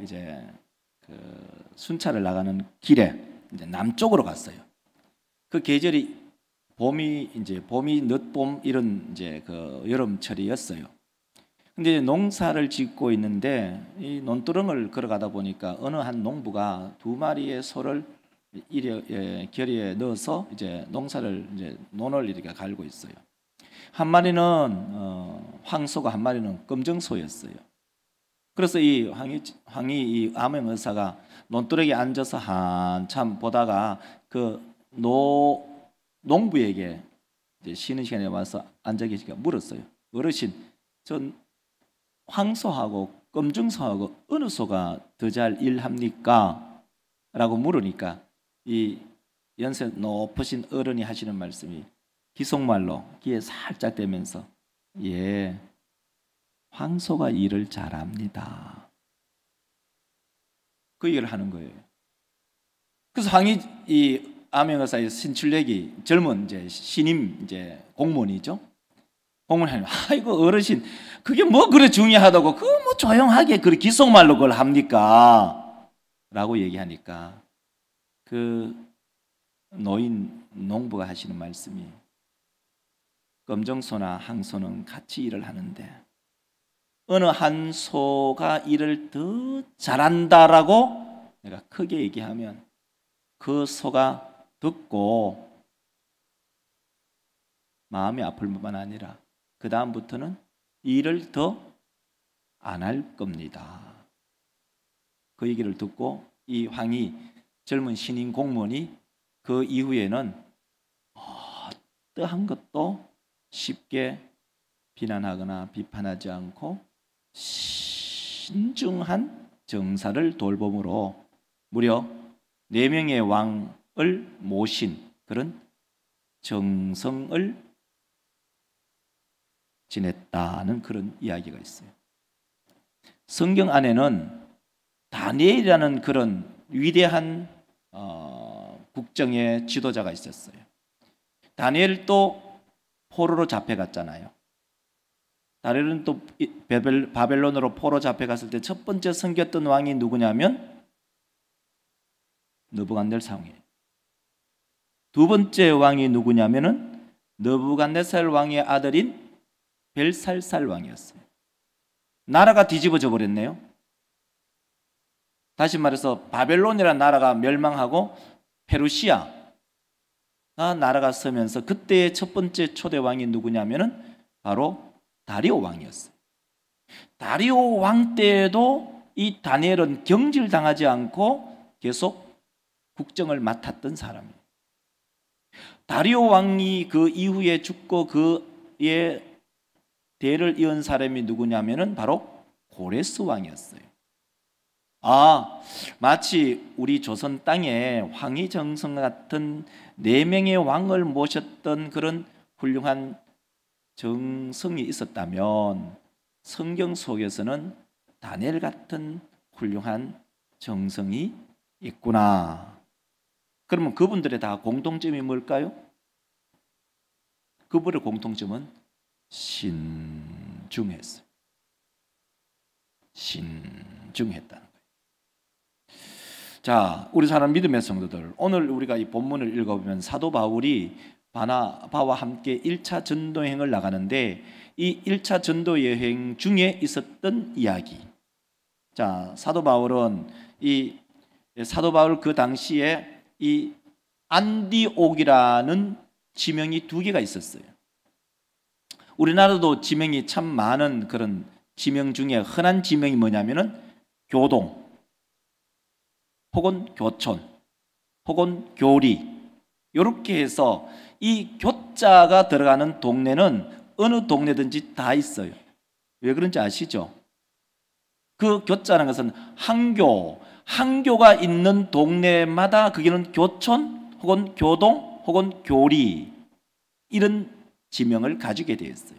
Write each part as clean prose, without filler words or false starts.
이제 그 순찰을 나가는 길에 이제 남쪽으로 갔어요. 그 계절이 봄이 늦봄 이런 이제 그 여름철이었어요. 근데 농사를 짓고 있는데 이 논두렁을 걸어가다 보니까 어느 한 농부가 2마리의 소를 결의에 넣어서 이제 농사를 이제 논을 이렇게 갈고 있어요. 한 마리는 황소가, 한 마리는 검정소였어요. 그래서 이 황희 이 암행 의사가 논두렁에 앉아서 한참 보다가 그 농부에게 이제 쉬는 시간에 와서 앉아 계시니까 물었어요. 어르신, 전 황소하고 검정소하고 어느 소가 더 잘 일합니까? 라고 물으니까 이 연세 높으신 어른이 하시는 말씀이 기속말로 귀에 살짝 대면서 예, 황소가 일을 잘합니다. 그 얘기를 하는 거예요. 그래서 황희 이 암행의사의 신출내기 젊은 이제 신임 이제 공무원이죠. 공무원이 아이고 어르신 그게 뭐 그래 중요하다고 그 뭐 조용하게 그래 기속말로 그걸 합니까? 라고 얘기하니까 그 노인 농부가 하시는 말씀이 검정소나 항소는 같이 일을 하는데 어느 한 소가 일을 더 잘한다라고 내가 크게 얘기하면 그 소가 듣고 마음이 아플 뿐만 아니라 그 다음부터는 일을 더 안 할 겁니다. 그 얘기를 듣고 이 황희 젊은 신임 공무원이 그 이후에는 어떠한 것도 쉽게 비난하거나 비판하지 않고 신중한 정사를 돌봄으로 무려 4명의 왕을 모신 그런 정성을 지냈다는 그런 이야기가 있어요. 성경 안에는 다니엘이라는 그런 위대한 국정의 지도자가 있었어요. 다니엘도 포로로 잡혀갔잖아요. 다니엘은 또 바벨론으로 포로 잡혀갔을 때 첫 번째 섬겼던 왕이 누구냐면 느부갓네살 왕이에요. 두 번째 왕이 누구냐면은 느부갓네살 왕의 아들인 벨살살 왕이었어요. 나라가 뒤집어져 버렸네요. 다시 말해서 바벨론이라는 나라가 멸망하고 페르시아 나라가 서면서 그때의 첫 번째 초대 왕이 누구냐면은 바로 다리오 왕이었어요. 다리오 왕 때에도 이 다니엘은 경질당하지 않고 계속 국정을 맡았던 사람이에요. 다리오 왕이 그 이후에 죽고 그의 대를 이은 사람이 누구냐면은 바로 고레스 왕이었어요. 마치 우리 조선 땅에 황희정성 같은 4명의 왕을 모셨던 그런 훌륭한 정성이 있었다면 성경 속에서는 다니엘 같은 훌륭한 정성이 있구나. 그러면 그분들의 다 공통점이 뭘까요? 그분의 공통점은 신중했어요. 신중했다는 거예요. 자, 우리 사랑 믿음의 성도들, 오늘 우리가 이 본문을 읽어보면 사도 바울이 바나바와 함께 1차 전도여행을 나가는데 이 1차 전도여행 중에 있었던 이야기. 자, 사도 바울 그 당시에 이 안디옥이라는 지명이 2개가 있었어요. 우리나라도 지명이 참 많은 그런 지명 중에 흔한 지명이 뭐냐면은 교동 혹은 교촌 혹은 교리 이렇게 해서 이 교자가 들어가는 동네는 어느 동네든지 다 있어요. 왜 그런지 아시죠? 그 교자라는 것은 항교가 있는 동네마다 거기는 교촌 혹은 교동 혹은 교리 이런 지명을 가지게 되어 있어요.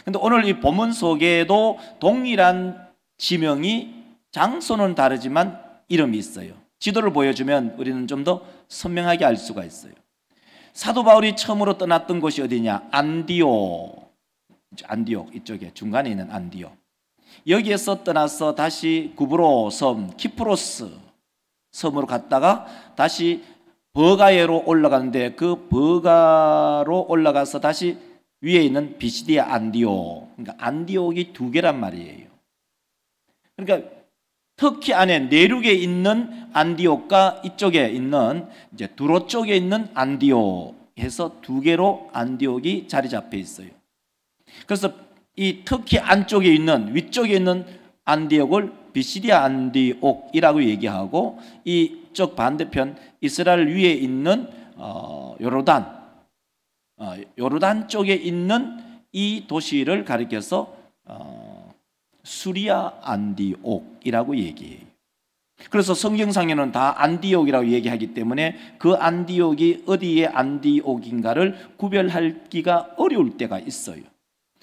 그런데 오늘 이 본문 속에도 동일한 지명이 장소는 다르지만 이름이 있어요. 지도를 보여주면 우리는 좀 더 선명하게 알 수가 있어요. 사도 바울이 처음으로 떠났던 곳이 어디냐? 안디옥 이쪽에 중간에 있는 안디옥. 여기에서 떠나서 다시 구브로 섬, 키프로스 섬으로 갔다가 다시 버가에로 올라가는데 그 버가로 올라가서 다시 위에 있는 비시디아 안디옥, 그러니까 안디옥이 두 개란 말이에요. 그러니까 터키 안에 내륙에 있는 안디옥과 이쪽에 있는 이제 두로 쪽에 있는 안디옥 해서 두 개로 안디옥이 자리 잡혀 있어요. 그래서 이 터키 안쪽에 있는 위쪽에 있는 안디옥을 비시디아 안디옥이라고 얘기하고 이쪽 반대편 이스라엘 위에 있는 요르단 쪽에 있는 이 도시를 가리켜서 수리아 안디옥이라고 얘기해요. 그래서 성경상에는 다 안디옥이라고 얘기하기 때문에 그 안디옥이 어디의 안디옥인가를 구별하기가 어려울 때가 있어요.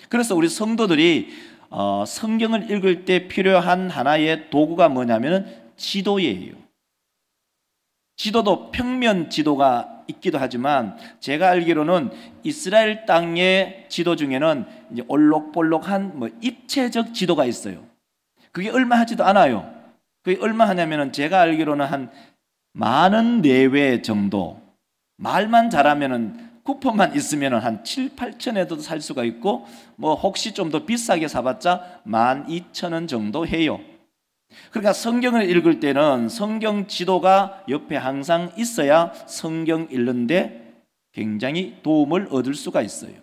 그래서 우리 성도들이 성경을 읽을 때 필요한 하나의 도구가 뭐냐면 지도예요. 지도도 평면 지도가 있기도 하지만 제가 알기로는 이스라엘 땅의 지도 중에는 이제 올록볼록한 입체적 지도가 있어요. 그게 얼마 하지도 않아요. 그게 얼마 하냐면은 제가 알기로는 한 10,000원 내외 정도, 말만 잘하면은 쿠폰만 있으면은 한 7,000~8,000원에도 살 수가 있고 혹시 좀 더 비싸게 사봤자 12,000원 정도 해요. 그러니까 성경을 읽을 때는 성경 지도가 옆에 항상 있어야 성경 읽는데 굉장히 도움을 얻을 수가 있어요.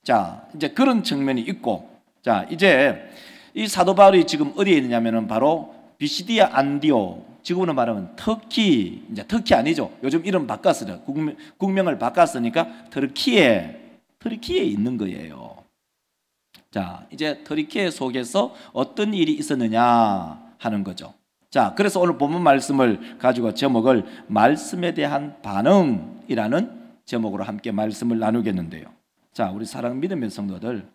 자, 이제 그런 측면이 있고, 자, 이제 이 사도 바울이 지금 어디에 있느냐면은 바로 비시디아 안디옥, 지금으로 말하면 터키, 이제 터키 아니죠. 요즘 이름 바꿨어요. 국명을 바꿨으니까 터키에 있는 거예요. 자, 이제 터키 속에서 어떤 일이 있었느냐 하는 거죠. 자, 그래서 오늘 본문 말씀을 가지고 제목을 말씀에 대한 반응이라는 제목으로 함께 말씀을 나누겠는데요. 자, 우리 사랑 믿음의 성도들,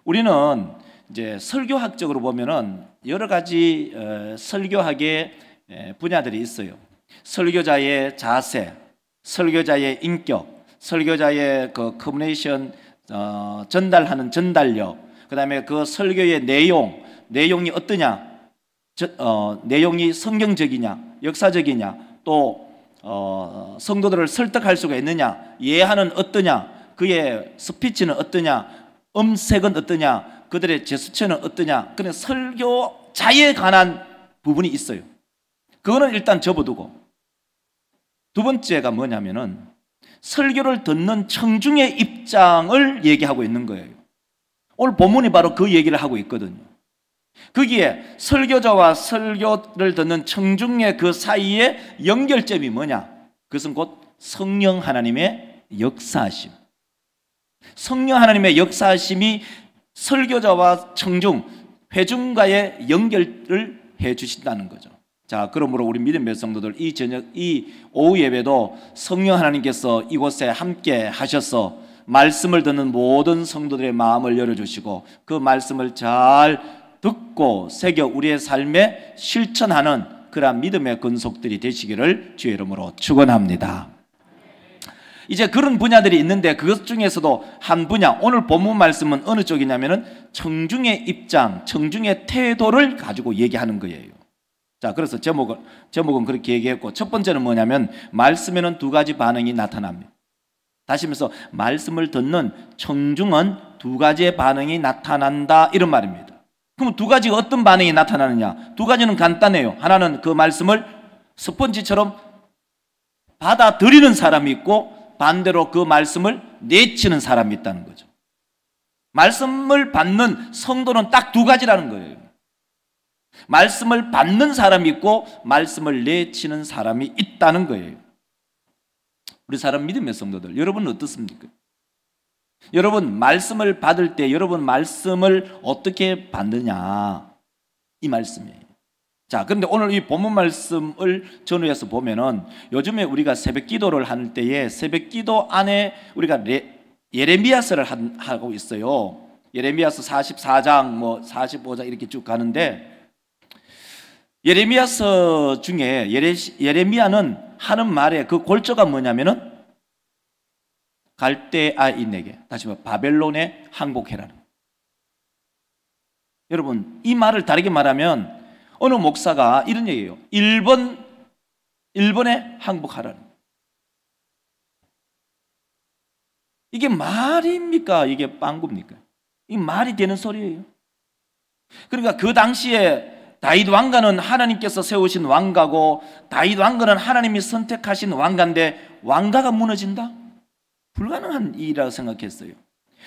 우리는 이제 설교학적으로 보면은 여러 가지 설교학의 분야들이 있어요. 설교자의 자세, 설교자의 인격, 설교자의 그 커뮤니케이션 전달하는 전달력, 그다음에 그 설교의 내용이 어떠냐, 내용이 성경적이냐, 역사적이냐, 또 성도들을 설득할 수가 있느냐, 예하는 어떠냐, 그의 스피치는 어떠냐, 음색은 어떠냐, 그들의 제스처는 어떠냐, 그런 설교자에 관한 부분이 있어요. 그거는 일단 접어두고, 두 번째가 뭐냐면은 설교를 듣는 청중의 입장을 얘기하고 있는 거예요. 오늘 본문이 바로 그 얘기를 하고 있거든요. 거기에 설교자와 설교를 듣는 청중의 그 사이에 연결점이 뭐냐? 그것은 곧 성령 하나님의 역사하심. 성령 하나님의 역사하심이 설교자와 청중, 회중과의 연결을 해 주신다는 거죠. 자, 그러므로 우리 믿음의 성도들, 이 오후 예배도 성령 하나님께서 이곳에 함께 하셔서 말씀을 듣는 모든 성도들의 마음을 열어주시고 그 말씀을 잘 듣고 새겨 우리의 삶에 실천하는 그러한 믿음의 근속들이 되시기를 주의 이름으로 축원합니다. 이제 그런 분야들이 있는데 그것 중에서도 한 분야, 오늘 본문 말씀은 어느 쪽이냐면은 청중의 입장, 청중의 태도를 가지고 얘기하는 거예요. 자, 그래서 제목은 그렇게 얘기했고, 첫 번째는 뭐냐면 말씀에는 두 가지 반응이 나타납니다. 다시 말해서 말씀을 듣는 청중은 두 가지의 반응이 나타난다, 이런 말입니다. 그럼 두 가지가 어떤 반응이 나타나느냐? 두 가지는 간단해요. 하나는 그 말씀을 스펀지처럼 받아들이는 사람이 있고, 반대로 그 말씀을 내치는 사람이 있다는 거죠. 말씀을 받는 성도는 딱 두 가지라는 거예요. 말씀을 받는 사람이 있고 말씀을 내치는 사람이 있다는 거예요. 우리 사람 믿음의 성도들, 여러분은 어떻습니까? 여러분 말씀을 받을 때 여러분 말씀을 어떻게 받느냐, 이 말씀이에요. 자, 그런데 오늘 이 본문 말씀을 전후해서 보면은 요즘에 우리가 새벽 기도를 할 때에 새벽 기도 안에 우리가 예레미야서를 하고 있어요. 예레미야서 44장 45장 이렇게 쭉 가는데, 예레미야서 중에 예레미야는 하는 말의 그 골조가 뭐냐면은 갈대아인에게, 다시 말해 바벨론에 항복해라는. 여러분, 이 말을 다르게 말하면 어느 목사가 이런 얘기예요. 일본에 항복하라는. 이게 말입니까? 이게 빵굽니까? 이 말이 되는 소리예요. 그러니까 그 당시에 다윗 왕가는 하나님께서 세우신 왕가고 다윗 왕가는 하나님이 선택하신 왕가인데 왕가가 무너진다? 불가능한 일이라고 생각했어요.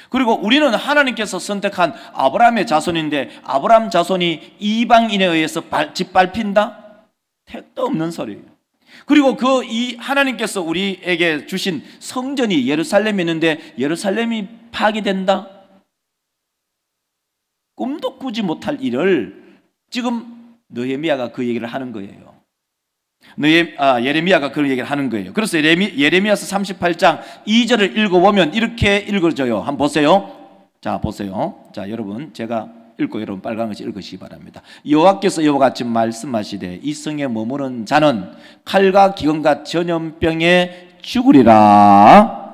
그리고 우리는 하나님께서 선택한 아브라함의 자손인데 아브라함 자손이 이방인에 의해서 짓밟힌다? 택도 없는 소리예요. 그리고 이 하나님께서 우리에게 주신 성전이 예루살렘에 있는데 예루살렘이 파괴된다? 꿈도 꾸지 못할 일을 지금 느헤미야가 그 얘기를 하는 거예요. 예레미야가 그런 얘기를 하는 거예요. 그래서 예레미야서 38장 2절을 읽어보면 이렇게 읽어져요. 한번 보세요. 자, 보세요. 자, 여러분, 제가 읽고 여러분 빨간 것이 읽으시기 바랍니다. 여호와께서 이와 같이 말씀하시되 이 성에 머무는 자는 칼과 기근과 전염병에 죽으리라.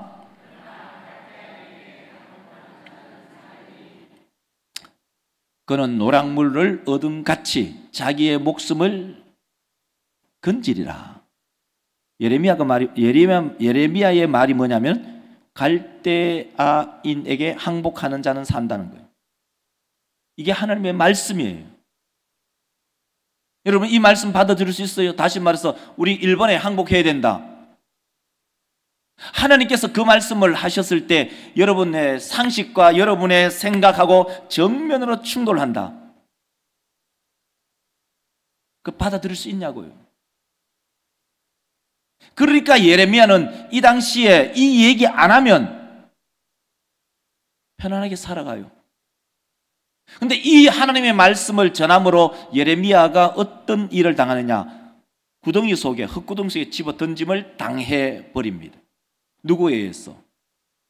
그는 노랑물을 얻음같이 자기의 목숨을 건지리라. 예레미야의 말이 뭐냐면 갈대아인에게 항복하는 자는 산다는 거예요. 이게 하나님의 말씀이에요. 여러분, 이 말씀 받아들일 수 있어요? 다시 말해서 우리 일본에 항복해야 된다. 하나님께서 그 말씀을 하셨을 때 여러분의 상식과 여러분의 생각하고 정면으로 충돌한다. 그 받아들일 수 있냐고요. 그러니까 예레미야는 이 당시에 이 얘기 안 하면 편안하게 살아가요. 근데 이 하나님의 말씀을 전함으로 예레미야가 어떤 일을 당하느냐? 구덩이 속에, 흙구덩이 속에 집어 던짐을 당해 버립니다. 누구에 의해서?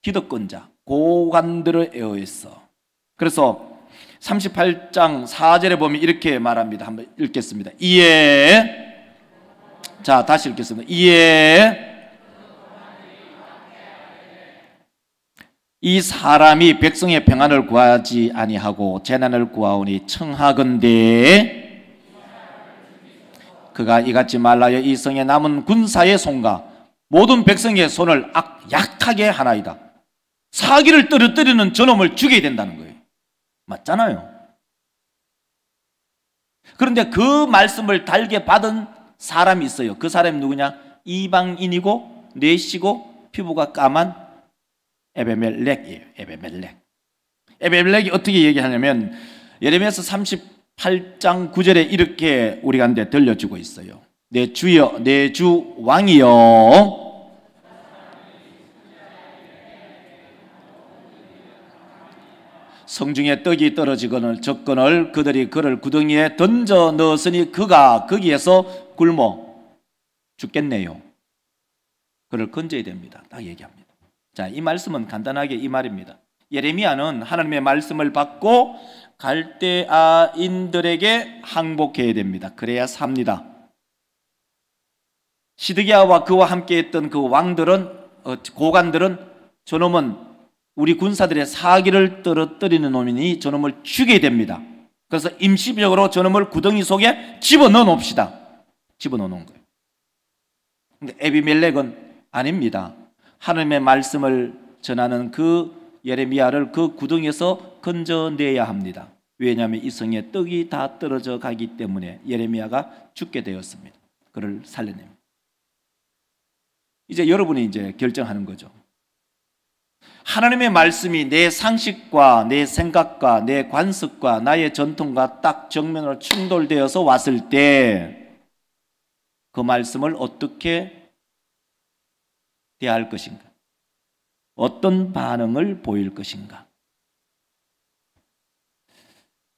기득권자, 고관들에 의해서. 그래서 38장 4절에 보면 이렇게 말합니다. 한번 읽겠습니다. 이에, 자, 다시 읽겠습니다. 이에 이 사람이 백성의 평안을 구하지 아니하고 재난을 구하오니 청하건대 그가 이같이 말하여 이 성에 남은 군사의 손과 모든 백성의 손을 약하게 하나이다. 사기를 떨어뜨리는 저놈을 죽여야 된다는 거예요. 맞잖아요. 그런데 그 말씀을 달게 받은 사람이 있어요. 그 사람이 누구냐? 이방인이고 뇌시고 피부가 까만 에베멜렉이에요. 에베멜렉이 어떻게 얘기하냐면 예레미야서 38장 9절에 이렇게 우리 가운데 들려주고 있어요. 내 주여, 내 주 왕이여, 성중에 떡이 떨어지거늘 적거늘 그들이 그를 구덩이에 던져 넣었으니 그가 거기에서 굶어 죽겠네요. 그를 건져야 됩니다. 딱 얘기합니다. 자, 이 말씀은 간단하게 이 말입니다. 예레미야는 하나님의 말씀을 받고 갈대아인들에게 항복해야 됩니다. 그래야 삽니다. 시드기야와 그와 함께 했던 그 왕들은, 고관들은 저놈은 우리 군사들의 사기를 떨어뜨리는 놈이니 저놈을 죽여야 됩니다. 그래서 임시적으로 저놈을 구덩이 속에 집어넣어 놓읍시다. 집어넣어 놓은 거예요. 근데 에비멜렉은 아닙니다. 하나님의 말씀을 전하는 그 예레미야를 그 구덩이에서 건져내야 합니다. 왜냐하면 이 성에 떡이 다 떨어져 가기 때문에 예레미야가 죽게 되었습니다. 그를 살려냅니다. 이제 여러분이 이제 결정하는 거죠. 하나님의 말씀이 내 상식과 내 생각과 내 관습과 나의 전통과 딱 정면으로 충돌되어서 왔을 때 그 말씀을 어떻게 대할 것인가? 어떤 반응을 보일 것인가?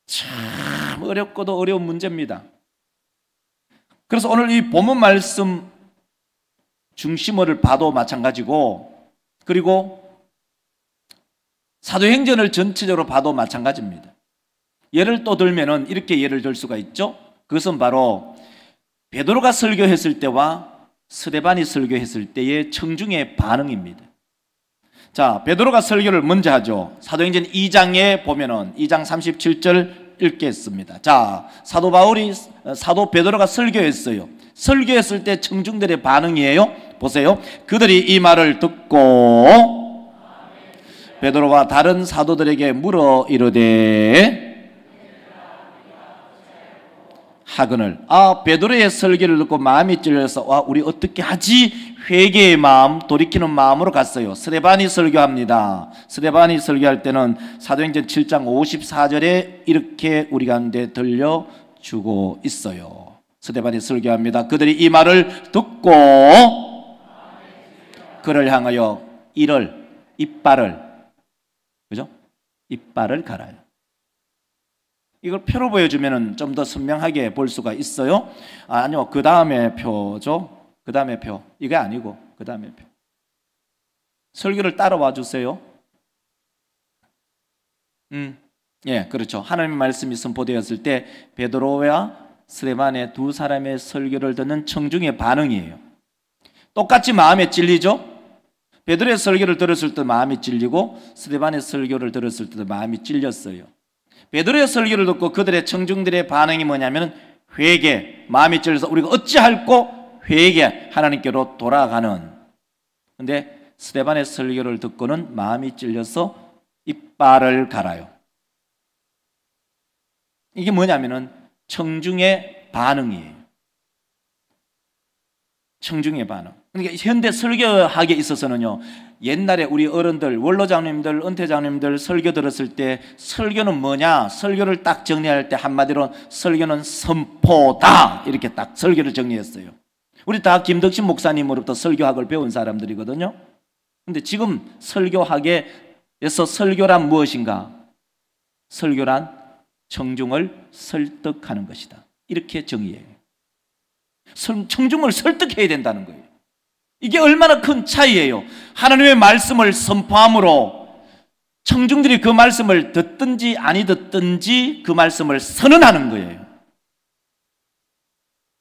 참 어렵고도 어려운 문제입니다. 그래서 오늘 이 본문 말씀 중심어를 봐도 마찬가지고, 그리고 사도행전을 전체적으로 봐도 마찬가지입니다. 예를 또 들면은 이렇게 예를 들 수가 있죠. 그것은 바로 베드로가 설교했을 때와 스데반이 설교했을 때의 청중의 반응입니다. 자, 베드로가 설교를 먼저 하죠. 사도행전 2장에 보면은 2장 37절 읽겠습니다. 자, 사도 베드로가 설교했어요. 설교했을 때 청중들의 반응이에요. 보세요. 그들이 이 말을 듣고 베드로와 다른 사도들에게 물어 이르되 하거늘, 베드로의 설교를 듣고 마음이 찔려서 우리 어떻게 하지? 회개의 마음, 돌이키는 마음으로 갔어요. 스데반이 설교합니다. 스데반이 설교할 때는 사도행전 7장 54절에 이렇게 우리 가운데 들려주고 있어요. 스데반이 설교합니다. 그들이 이 말을 듣고 그를 향하여 이빨을, 그죠? 이빨을 갈아요. 이걸 표로 보여주면 좀 더 선명하게 볼 수가 있어요. 아니요, 그 다음에 표죠. 그 다음에 표. 이게 아니고 그 다음에 표. 설교를 따라와 주세요. 예, 그렇죠. 하나님의 말씀이 선포되었을 때 베드로와 스데반의 두 사람의 설교를 듣는 청중의 반응이에요. 똑같이 마음에 찔리죠. 베드로의 설교를 들었을 때 마음이 찔리고 스데반의 설교를 들었을 때도 마음이 찔렸어요. 베드로의 설교를 듣고 그들의 청중들의 반응이 뭐냐면 회개, 마음이 찔려서 우리가 어찌할꼬 회개, 하나님께로 돌아가는. 근데 스데반의 설교를 듣고는 마음이 찔려서 이빨을 갈아요. 이게 뭐냐면은 청중의 반응이에요. 청중의 반응. 그러니까 현대 설교학에 있어서는요, 옛날에 우리 어른들, 원로장님들, 은퇴장님들 설교 들었을 때 설교는 뭐냐? 설교를 딱 정리할 때 한마디로 설교는 선포다, 이렇게 딱 설교를 정리했어요. 우리 다 김덕신 목사님으로부터 설교학을 배운 사람들이거든요. 근데 지금 설교학에서 설교란 무엇인가? 설교란 청중을 설득하는 것이다, 이렇게 정의해요. 청중을 설득해야 된다는 거예요. 이게 얼마나 큰 차이예요. 하나님의 말씀을 선포함으로 청중들이 그 말씀을 듣든지 아니 듣든지 그 말씀을 선언하는 거예요.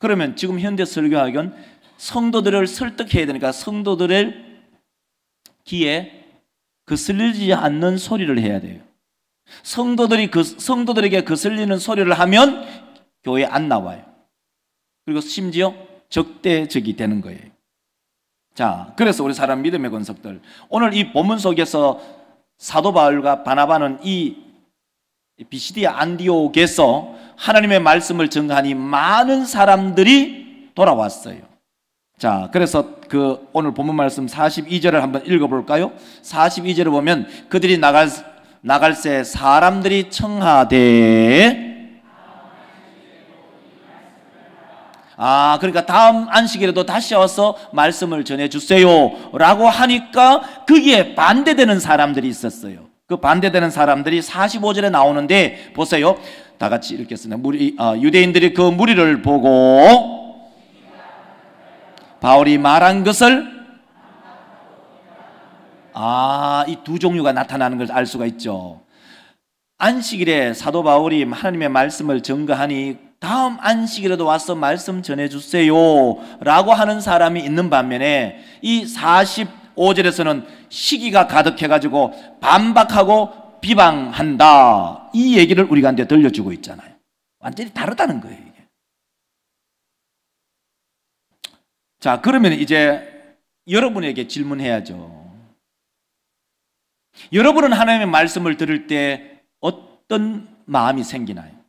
그러면 지금 현대 설교학은 성도들을 설득해야 되니까 성도들의 귀에 거슬리지 않는 소리를 해야 돼요. 성도들에게 거슬리는 소리를 하면 교회에 안 나와요. 그리고 심지어 적대적이 되는 거예요. 자, 그래서 우리 사람 믿음의 권속들, 오늘 이 본문 속에서 사도 바울과 바나바는 이 비시디아 안디옥에서 하나님의 말씀을 전하니 많은 사람들이 돌아왔어요. 자, 그래서 그 오늘 본문 말씀 42절을 한번 읽어볼까요? 42절을 보면 그들이 나갈새 사람들이 청하되, 그러니까 다음 안식일에도 다시 와서 말씀을 전해주세요 라고 하니까 거기에 반대되는 사람들이 있었어요. 그 반대되는 사람들이 45절에 나오는데 보세요. 다 같이 읽겠습니다. 유대인들이 그 무리를 보고 바울이 말한 것을, 이 두 종류가 나타나는 걸 알 수가 있죠. 안식일에 사도 바울이 하나님의 말씀을 전가하니 다음 안식일에도 와서 말씀 전해주세요 라고 하는 사람이 있는 반면에 이 45절에서는 시기가 가득해가지고 반박하고 비방한다, 이 얘기를 우리가 한테 들려주고 있잖아요. 완전히 다르다는 거예요, 이게. 자, 그러면 이제 여러분에게 질문해야죠. 여러분은 하나님의 말씀을 들을 때 어떤 마음이 생기나요?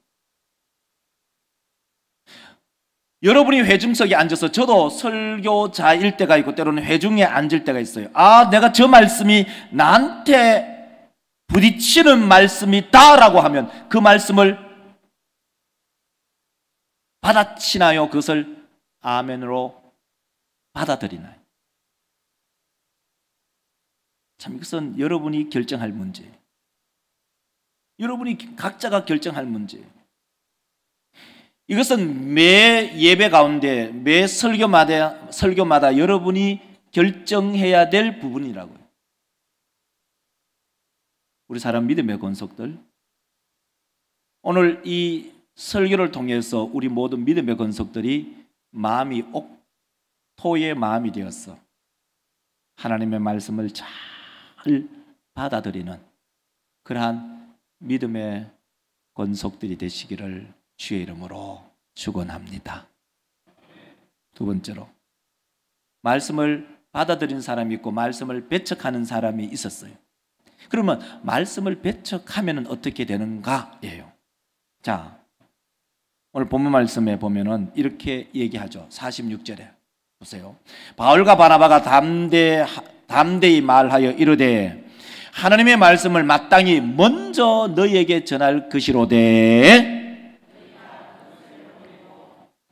여러분이 회중석에 앉아서, 저도 설교자일 때가 있고 때로는 회중에 앉을 때가 있어요. 내가 저 말씀이 나한테 부딪히는 말씀이다 라고 하면 그 말씀을 받아치나요? 그것을 아멘으로 받아들이나요? 참, 이것은 여러분이 결정할 문제예요. 여러분이 각자가 결정할 문제예요. 이것은 매 예배 가운데, 매 설교마다 여러분이 결정해야 될 부분이라고요. 우리 사람 믿음의 권속들, 오늘 이 설교를 통해서 우리 모든 믿음의 권속들이 마음이 옥토의 마음이 되었어 하나님의 말씀을 잘 받아들이는 그러한 믿음의 권속들이 되시기를 주의 이름으로 축원합니다. 두 번째로, 말씀을 받아들인 사람이 있고 말씀을 배척하는 사람이 있었어요. 그러면 말씀을 배척하면 어떻게 되는가예요. 자, 오늘 본문 말씀에 보면은 이렇게 얘기하죠. 46절에 보세요. 바울과 바나바가 담대히 말하여 이르되 하나님의 말씀을 마땅히 먼저 너희에게 전할 것이로되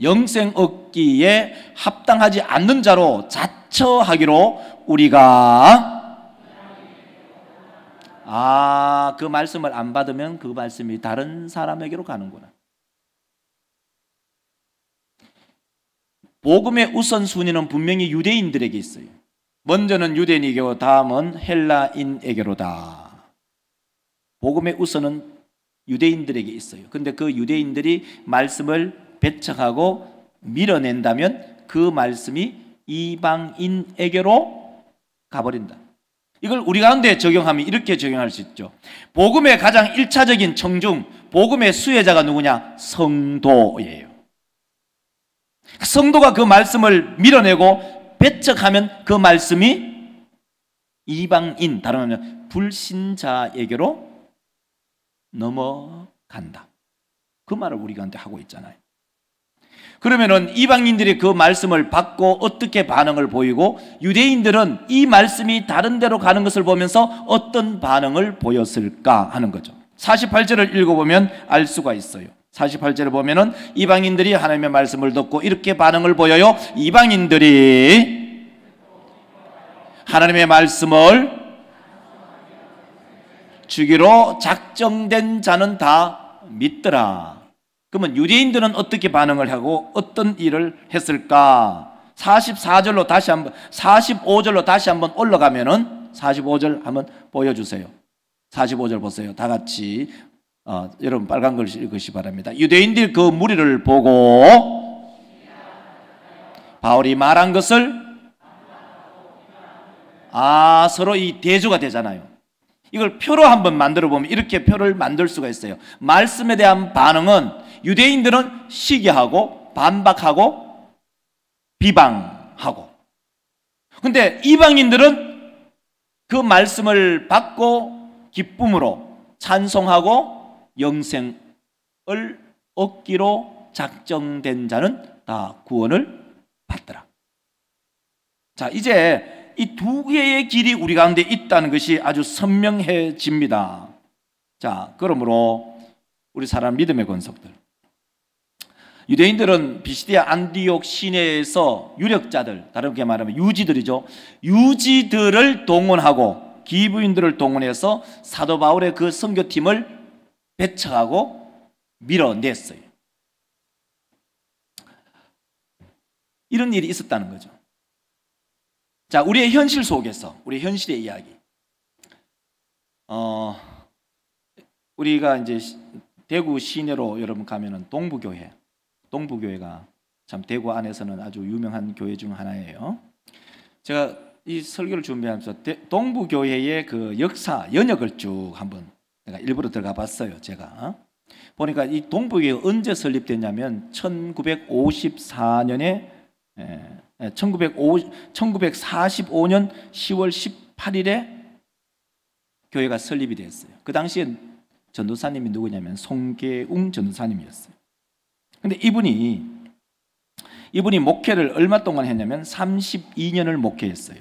영생 얻기에 합당하지 않는 자로 자처하기로 우리가 그 말씀을 안 받으면 그 말씀이 다른 사람에게로 가는구나. 복음의 우선순위는 분명히 유대인들에게 있어요. 먼저는 유대인에게로, 다음은 헬라인에게로다. 복음의 우선은 유대인들에게 있어요. 근데 그 유대인들이 말씀을 배척하고 밀어낸다면 그 말씀이 이방인에게로 가버린다. 이걸 우리 가운데 적용하면 이렇게 적용할 수 있죠. 복음의 가장 1차적인 청중, 복음의 수혜자가 누구냐? 성도예요. 성도가 그 말씀을 밀어내고 배척하면 그 말씀이 이방인, 다른 말로 불신자에게로 넘어간다. 그 말을 우리 가운데 하고 있잖아요. 그러면은 이방인들이 그 말씀을 받고 어떻게 반응을 보이고 유대인들은 이 말씀이 다른 데로 가는 것을 보면서 어떤 반응을 보였을까 하는 거죠. 48절을 읽어보면 알 수가 있어요. 48절을 보면은 이방인들이 하나님의 말씀을 듣고 이렇게 반응을 보여요. 이방인들이 하나님의 말씀을 주기로 작정된 자는 다 믿더라. 그러면 유대인들은 어떻게 반응을 하고 어떤 일을 했을까? 44절로 다시 한번, 45절로 다시 한번 올라가면은 45절 한번 보여주세요. 45절 보세요. 다 같이 여러분 빨간 글 읽으시 바랍니다. 유대인들이 그 무리를 보고 바울이 말한 것을 서로 이 대조가 되잖아요. 이걸 표로 한번 만들어 보면 이렇게 표를 만들 수가 있어요. 말씀에 대한 반응은 유대인들은 시기하고 반박하고 비방하고, 근데 이방인들은 그 말씀을 받고 기쁨으로 찬송하고 영생을 얻기로 작정된 자는 다 구원을 받더라. 자, 이제 이 두 개의 길이 우리 가운데 있다는 것이 아주 선명해집니다. 자, 그러므로 우리 사람 믿음의 권속들, 유대인들은 비시디아 안디옥 시내에서 유력자들, 다르게 말하면 유지들이죠. 유지들을 동원하고 기부인들을 동원해서 사도 바울의 그 선교팀을 배척하고 밀어냈어요. 이런 일이 있었다는 거죠. 자, 우리의 현실 속에서, 우리 현실의 이야기. 우리가 이제 대구 시내로 여러분 가면은 동부교회가 참 대구 안에서는 아주 유명한 교회 중 하나예요. 제가 이 설교를 준비하면서 동부교회의 그 역사 연역을 쭉 한번 내가 일부러 들어가 봤어요. 제가 보니까 이 동부교회가 언제 설립됐냐면 1945년에 1945년 10월 18일에 교회가 설립이 됐어요. 그 당시에 전도사님이 누구냐면 송계웅 전도사님이었어요. 근데 이분이 목회를 얼마 동안 했냐면 32년을 목회했어요.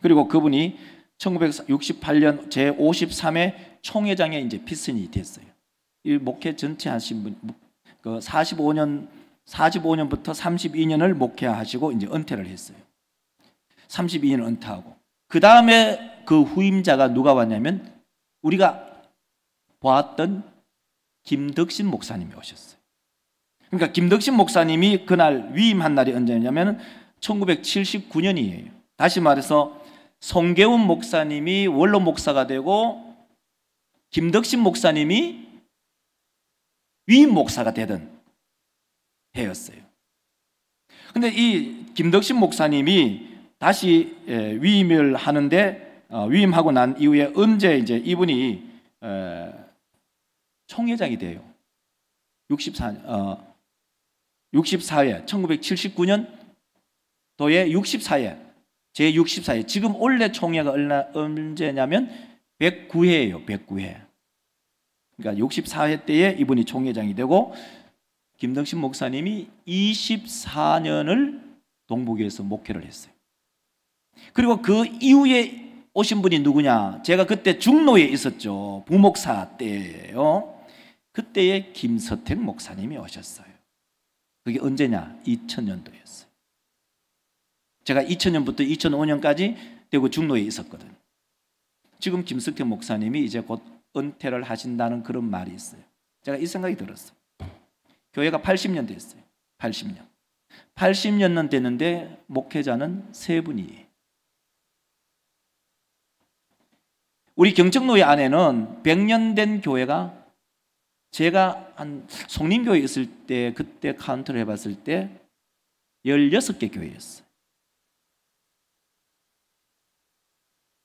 그리고 그분이 1968년 제53회 총회장에 이제 피선이 됐어요. 이 목회 전체 하신 분, 그 45년부터 32년을 목회하시고 이제 은퇴를 했어요. 32년 은퇴하고 그 다음에 그 후임자가 누가 왔냐면 우리가 보았던 김덕신 목사님이 오셨어요. 그러니까 김덕신 목사님이 그날 위임한 날이 언제냐면 1979년이에요. 다시 말해서 송계운 목사님이 원로 목사가 되고 김덕신 목사님이 위임 목사가 되던 해였어요. 근데 이 김덕신 목사님이 다시 위임을 하는데 위임하고 난 이후에 언제 이제 이분이 총회장이 돼요. 64회 1979년도에 64회 제64회 지금 올해 총회가 언제냐면 109회예요. 109회. 그러니까 64회 때에 이분이 총회장이 되고 김덕신 목사님이 24년을 동북에서 목회를 했어요. 그리고 그 이후에 오신 분이 누구냐? 제가 그때 중로에 있었죠. 부목사 때예요. 그때에 김서택 목사님이 오셨어요. 그게 언제냐? 2000년도였어요. 제가 2000년부터 2005년까지 대구 중로에 있었거든요. 지금 김석택 목사님이 이제 곧 은퇴를 하신다는 그런 말이 있어요. 제가 이 생각이 들었어요. 교회가 80년 됐어요. 80년. 80년 됐는데 목회자는 3분이에요. 우리 경청로회 안에는 100년 된 교회가 제가 한 송림교회 있을 때 그때 카운트를 해봤을 때 16개 교회였어요.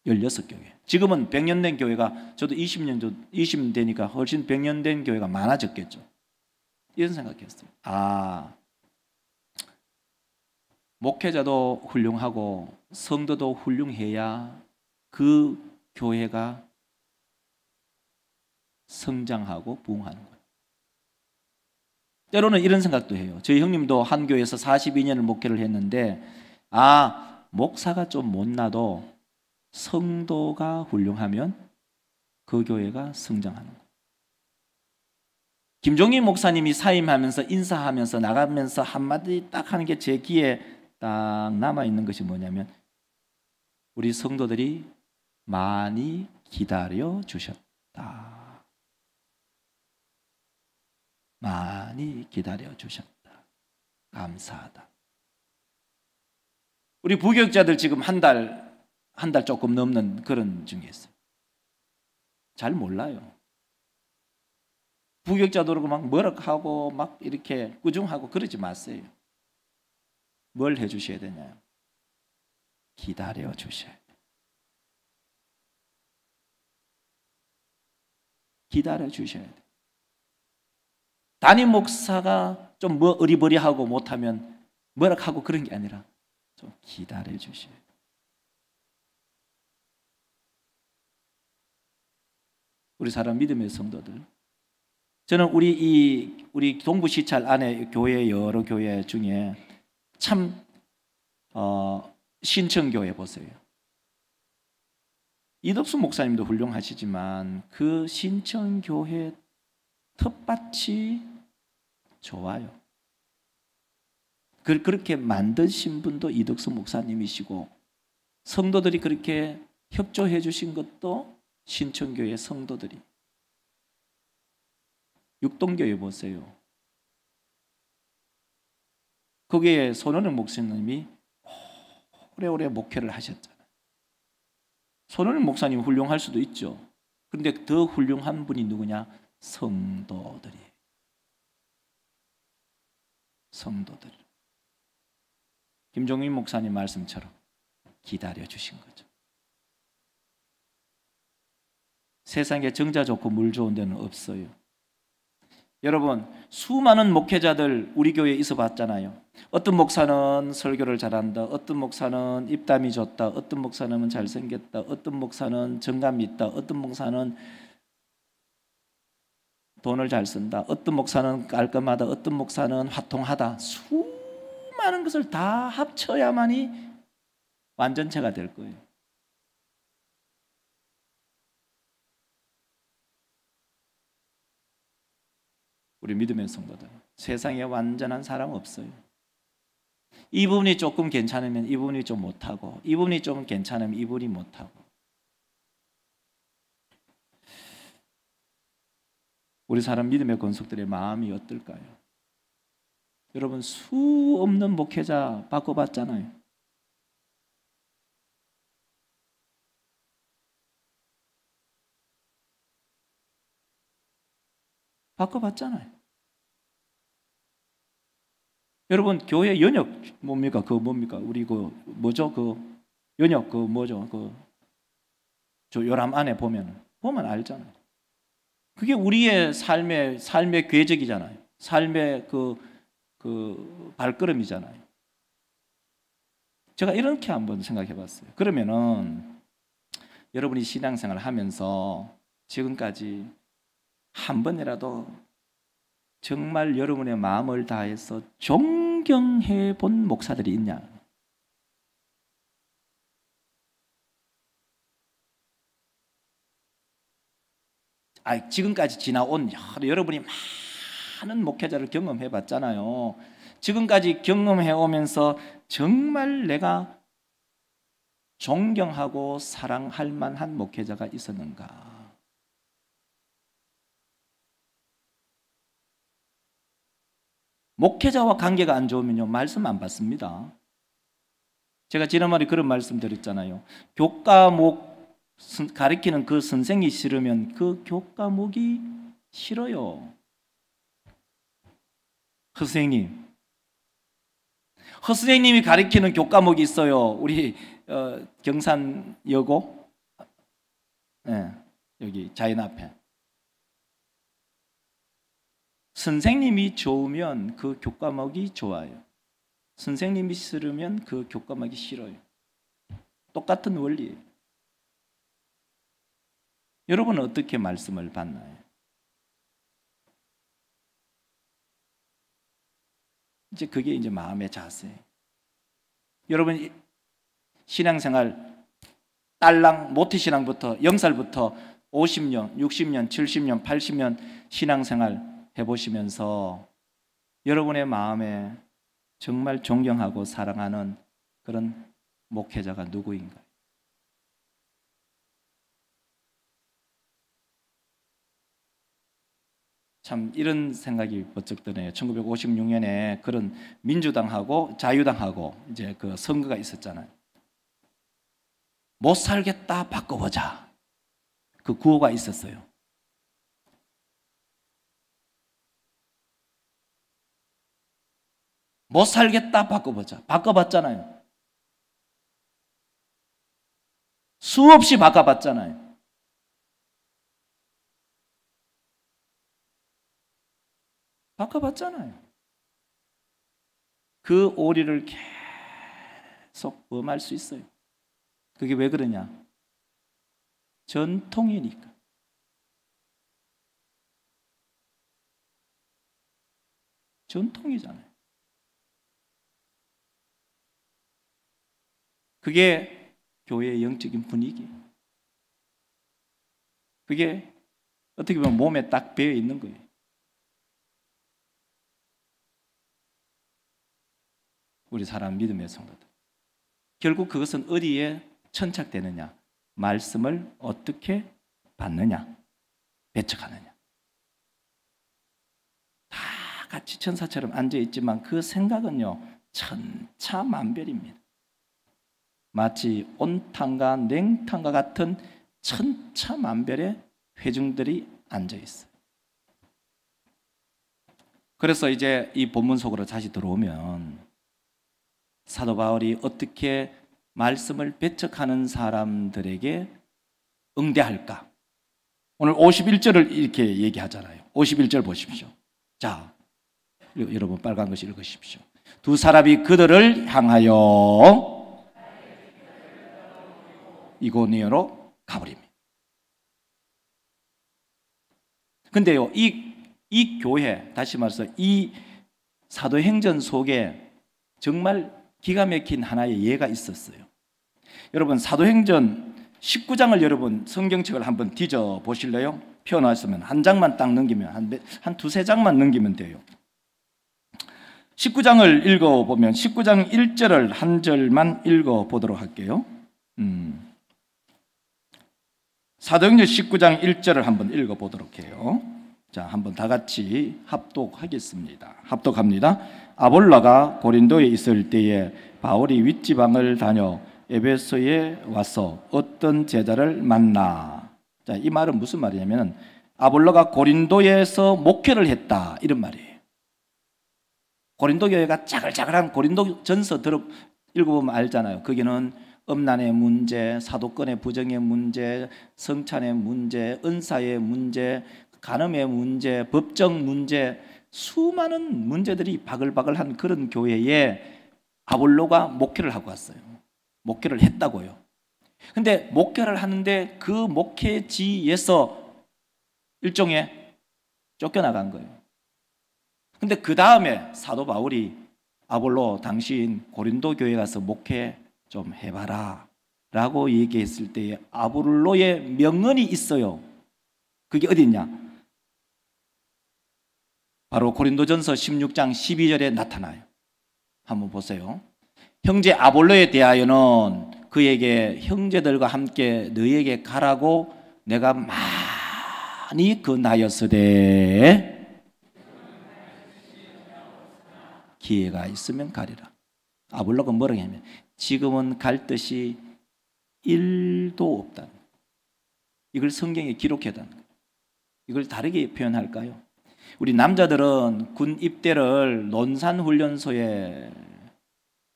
16교회. 지금은 100년 된 교회가 저도 20년 되니까 훨씬 100년 된 교회가 많아졌겠죠. 이런 생각했어요. 목회자도 훌륭하고 성도도 훌륭해야 그 교회가 성장하고 부흥하는 거예요. 때로는 이런 생각도 해요. 저희 형님도 한 교회에서 42년을 목회를 했는데 목사가 좀 못나도 성도가 훌륭하면 그 교회가 성장하는 거예요. 김종인 목사님이 사임하면서 인사하면서 나가면서 한마디 딱 하는 게 제 귀에 딱 남아있는 것이 뭐냐면 우리 성도들이 많이 기다려 주셨다. 많이 기다려 주셨다. 감사하다. 우리 부교육자들 지금 한 달 조금 넘는 그런 중에 있어요. 잘 몰라요. 부교육자도 그러고 막 뭐라하고 막 이렇게 꾸중하고 그러지 마세요. 뭘 해주셔야 되냐요? 기다려 주셔야 돼요. 기다려 주셔야 돼요. 담임 목사가 좀 뭐 어리버리하고 못하면 뭐라 하고 그런 게 아니라 좀 기다려 주셔야 돼요. 우리 사람 믿음의 성도들, 저는 우리 동부시찰 안에 교회 여러 교회 중에 참 신천교회 보세요. 이덕수 목사님도 훌륭하시지만 그 신천교회 텃밭이 좋아요. 그렇게 만드신 분도 이덕수 목사님이시고 성도들이 그렇게 협조해 주신 것도 신천교회 성도들이. 육동교회 보세요. 거기에 손원영 목사님이 오래오래 목회를 하셨잖아요. 손원영 목사님 훌륭할 수도 있죠. 그런데 더 훌륭한 분이 누구냐? 성도들이. 성도들. 김종인 목사님 말씀처럼 기다려 주신 거죠. 세상에 정자 좋고 물 좋은 데는 없어요. 여러분, 수많은 목회자들 우리 교회에 있어 봤잖아요. 어떤 목사는 설교를 잘한다, 어떤 목사는 입담이 좋다, 어떤 목사는 잘생겼다, 어떤 목사는 정감이 있다, 어떤 목사는 돈을 잘 쓴다, 어떤 목사는 깔끔하다, 어떤 목사는 화통하다. 수많은 것을 다 합쳐야만이 완전체가 될 거예요. 우리 믿음의 성도들, 세상에 완전한 사람 없어요. 이 부분이 조금 괜찮으면 이 부분이 좀 못하고, 이 부분이 좀 괜찮으면 이 부분이 못하고. 우리 사람 믿음의 권속들의 마음이 어떨까요? 여러분, 수 없는 목회자 바꿔봤잖아요. 바꿔봤잖아요. 여러분, 교회 연역 뭡니까? 그거 뭡니까? 우리 그 뭐죠? 그 연역 그 뭐죠? 저 요람 안에 보면 알잖아요. 그게 우리의 삶의 궤적이잖아요. 삶의 그 발걸음이잖아요. 제가 이렇게 한번 생각해 봤어요. 그러면은 여러분이 신앙생활을 하면서 지금까지 한 번이라도 정말 여러분의 마음을 다해서 존경해 본 목사들이 있냐? 지금까지 지나온 여러분이 많은 목회자를 경험해 봤잖아요. 지금까지 경험해 오면서 정말 내가 존경하고 사랑할 만한 목회자가 있었는가? 목회자와 관계가 안 좋으면요, 말씀 안 받습니다. 제가 지난번에 그런 말씀 드렸잖아요. 교과목 가르치는 그 선생이 싫으면 그 교과목이 싫어요. 허선생님이 가르치는 교과목이 있어요. 우리 경산여고, 네, 여기 자연 앞에. 선생님이 좋으면 그 교과목이 좋아요. 선생님이 싫으면 그 교과목이 싫어요. 똑같은 원리예요. 여러분은 어떻게 말씀을 받나요? 이제 그게 이제 마음의 자세. 여러분 신앙생활 딸랑 모태신앙부터 0살부터 50년, 60년, 70년, 80년 신앙생활 해보시면서 여러분의 마음에 정말 존경하고 사랑하는 그런 목회자가 누구인가요? 참 이런 생각이 번쩍 드네요. 1956년에 그런 민주당하고 자유당하고 이제 그 선거가 있었잖아요. 못 살겠다 바꿔보자. 그 구호가 있었어요. 못 살겠다 바꿔보자. 바꿔봤잖아요. 수없이 바꿔봤잖아요. 바꿔봤잖아요. 그 오리를 계속 범할 수 있어요. 그게 왜 그러냐? 전통이니까. 전통이잖아요. 그게 교회의 영적인 분위기. 그게 어떻게 보면 몸에 딱 배어 있는 거예요. 우리 사람 믿음의 성도들. 결국 그것은 어디에 천착되느냐? 말씀을 어떻게 받느냐? 배척하느냐? 다 같이 천사처럼 앉아있지만 그 생각은요, 천차만별입니다. 마치 온탕과 냉탕과 같은 천차만별의 회중들이 앉아있어요. 그래서 이제 이 본문 속으로 다시 들어오면 사도 바울이 어떻게 말씀을 배척하는 사람들에게 응대할까? 오늘 51절을 이렇게 얘기하잖아요. 51절 보십시오. 자, 여러분 빨간 것이 읽으십시오. 두 사람이 그들을 향하여 이고니오로 가버립니다. 근데요, 이 교회, 다시 말해서 이 사도행전 속에 정말 기가 막힌 하나의 예가 있었어요. 여러분 사도행전 19장을 여러분 성경책을 한번 뒤져 보실래요? 펴놨으면 한 장만 딱 넘기면 한 두세 장만 넘기면 돼요. 19장을 읽어보면 19장 1절을 한 절만 읽어보도록 할게요. 사도행전 19장 1절을 한번 읽어보도록 해요. 자, 한번 다 같이 합독하겠습니다. 합독합니다. 아볼라가 고린도에 있을 때에 바울이 윗지방을 다녀 에베소에 와서 어떤 제자를 만나. 자, 이 말은 무슨 말이냐면 아볼라가 고린도에서 목회를 했다 이런 말이에요. 고린도 교회가 짜글짜글한 고린도 전서 읽어보면 알잖아요. 거기는 음란의 문제, 사도권의 부정의 문제, 성찬의 문제, 은사의 문제, 간음의 문제, 법정 문제, 수많은 문제들이 바글바글한 그런 교회에 아볼로가 목회를 하고 왔어요. 목회를 했다고요. 근데 목회를 하는데 그 목회지에서 일종의 쫓겨나간 거예요. 근데 그 다음에 사도 바울이 아볼로 당신 고린도 교회 가서 목회 좀 해봐라 라고 얘기했을 때에 아볼로의 명언이 있어요. 그게 어디 있냐? 바로 고린도전서 16장 12절에 나타나요. 한번 보세요. 형제 아볼로에 대하여는 그에게 형제들과 함께 너희에게 가라고 내가 많이 권하였으되 기회가 있으면 가리라. 아볼로가 뭐라고 하냐면 지금은 갈 뜻이 1도 없다. 이걸 성경에 기록해다는 거예요. 이걸 다르게 표현할까요? 우리 남자들은 군 입대를 논산훈련소로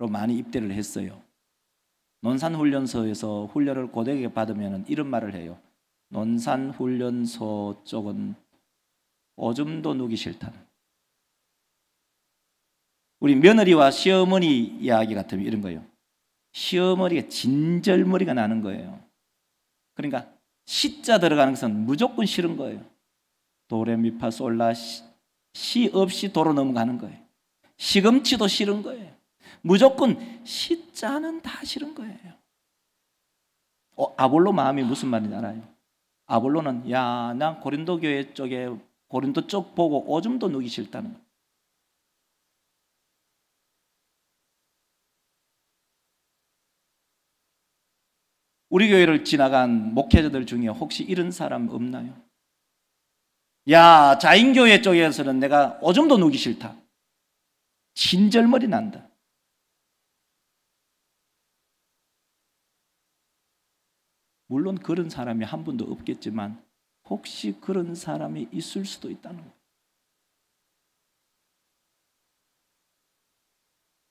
많이 입대를 했어요. 논산훈련소에서 훈련을 고되게 받으면 이런 말을 해요. 논산훈련소 쪽은 오줌도 누기 싫다. 우리 며느리와 시어머니 이야기 같으면 이런 거예요. 시어머니가 진절머리가 나는 거예요. 그러니까 시자 들어가는 것은 무조건 싫은 거예요. 도레미파솔라 시 없이 도로 넘어가는 거예요. 시금치도 싫은 거예요. 무조건 시자는 다 싫은 거예요. 아볼로 마음이 무슨 말인지 알아요? 아볼로는 난 고린도 교회 쪽에 고린도 쪽 보고 오줌도 누기 싫다는 거예요. 우리 교회를 지나간 목회자들 중에 혹시 이런 사람 없나요? 자인교회 쪽에서는 내가 오줌도 누기 싫다. 진절머리 난다. 물론 그런 사람이 한 분도 없겠지만 혹시 그런 사람이 있을 수도 있다는 거예요.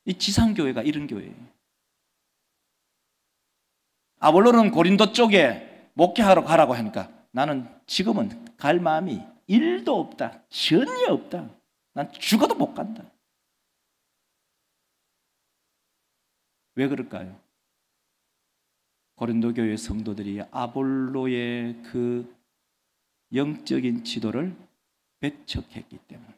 이 지상교회가 이런 교회예요. 아볼로는 고린도 쪽에 목회하러 가라고 하니까 나는 지금은 갈 마음이 1도 없다. 전혀 없다. 난 죽어도 못 간다. 왜 그럴까요? 고린도 교회 성도들이 아볼로의 그 영적인 지도를 배척했기 때문에.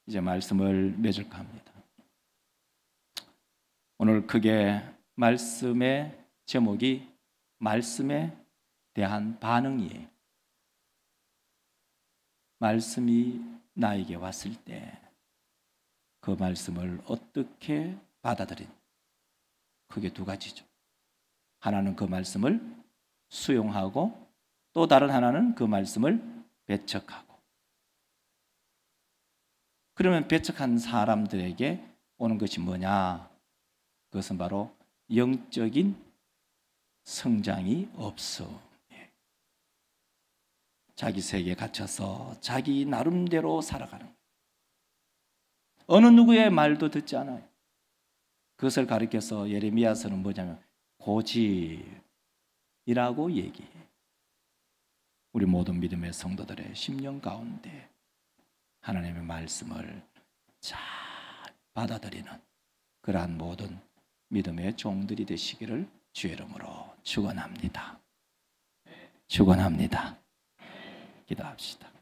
이제 말씀을 맺을까 합니다. 오늘 크게 말씀의 제목이 말씀에 대한 반응이에요. 말씀이 나에게 왔을 때 그 말씀을 어떻게 받아들인? 그게 두 가지죠. 하나는 그 말씀을 수용하고 또 다른 하나는 그 말씀을 배척하고. 그러면 배척한 사람들에게 오는 것이 뭐냐? 그것은 바로 영적인 성장이 없어. 자기 세계에 갇혀서 자기 나름대로 살아가는 거예요. 어느 누구의 말도 듣지 않아요. 그것을 가리켜서 예레미야서는 뭐냐면 고집이라고 얘기해요. 우리 모든 믿음의 성도들의 심령 가운데 하나님의 말씀을 잘 받아들이는 그러한 모든 믿음의 종들이 되시기를 주의 이름으로 축원합니다. 기도합시다.